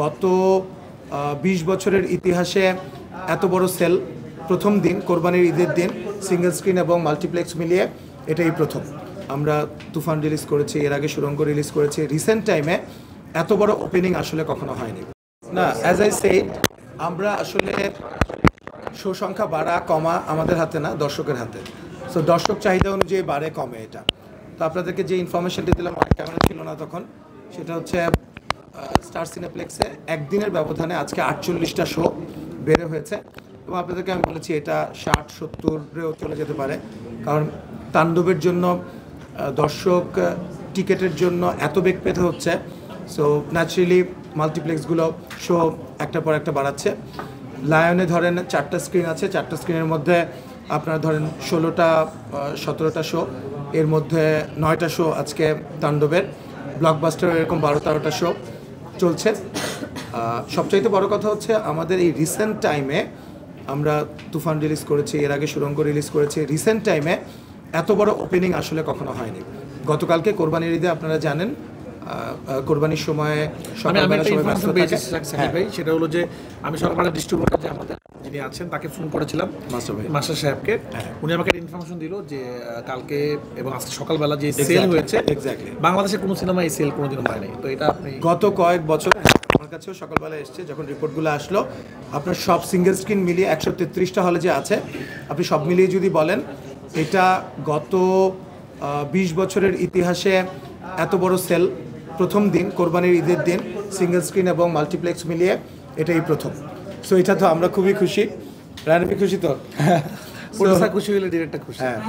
গত ২০ বছরের ইতিহাসে এত বড় সেল প্রথম দিন কোরবানির ঈদের দিন সিঙ্গেল স্ক্রিন এবং মাল্টিপ্লেক্স মিলিয়ে এটাই প্রথম। আমরা তুফান রিলিজ করেছি, এর আগে সুড়ঙ্গ রিলিজ করেছি। রিসেন্ট টাইমে এত বড় ওপেনিং আসলে কখনো হয়নি। না, অ্যাজ আই সেড, আমরা আসলে শো সংখ্যা বাড়া কমা আমাদের হাতে না, দর্শকের হাতে। সো দর্শক চাহিদা অনুযায়ী বাড়ে কমে এটা। তো আপনাদেরকে যে ইনফরমেশনটি দিলাম, আমার ক্যামেরা ছিল না তখন, সেটা হচ্ছে স্টার সিনেপ্লেক্সে একদিনের ব্যবধানে আজকে 48টা শো বেড়ে হয়েছে। এবং আপনাদেরকে আমি বলেছি এটা 60-70-রেও চলে যেতে পারে, কারণ তাণ্ডবের জন্য দর্শক টিকেটের জন্য এত বেগ পেতে হচ্ছে। সো ন্যাচারালি মাল্টিপ্লেক্সগুলো শো একটার পর একটা বাড়াচ্ছে। লায়নে ধরেন 4টা স্ক্রিন আছে, 4টা স্ক্রিনের মধ্যে আপনারা ধরেন 16-17টা শো, এর মধ্যে 9টা শো আজকে তাণ্ডবের। ব্লকবাস্টার এরকম 12-13টা শো চলছে। সবচাইতে বড় কথা হচ্ছে আমাদের এই রিসেন্ট টাইমে আমরা তুফান রিলিজ করেছি, এর আগে সুড়ঙ্গ রিলিজ করেছি। রিসেন্ট টাইমে এত বড় ওপেনিং আসলে কখনো হয়নি। গতকালকে কোরবানির ঈদে আপনারা জানেন কোরবানির সময় সেটা হলো যে আমি সকালবেলা ডিস্ট্রিবিউটর যে আমাদের যিনি আছেন তাকে ফোন করেছিলাম, মাস্টার সাহেবকে। উনি আমাকে ইনফরমেশন দিল যে কালকে এবং আজকে সকালবেলা যে সেল হয়েছে, এক্স্যাক্টলি বাংলাদেশে কোনো সিনেমা এই সেল কোনোদিন হয় নাই। তো এটা আপনি গত কয়েক বছর আমার কাছেও সকালবেলা এসছে, যখন রিপোর্টগুলো আসলো, আপনার সব সিঙ্গেল স্ক্রিন মিলিয়ে 133টা হলে যে আছে, আপনি সব মিলিয়ে যদি বলেন, এটা গত 20 বছরের ইতিহাসে এত বড় সেল প্রথম দিন কোরবানির ঈদের দিন সিঙ্গেল স্ক্রিন এবং মাল্টিপ্লেক্স মিলিয়ে এটাই প্রথম। সো এটা তো আমরা খুবই খুশি। রানবি খুশি তো? খুশি হলে ডিরেক্টর খুশি। হ্যাঁ।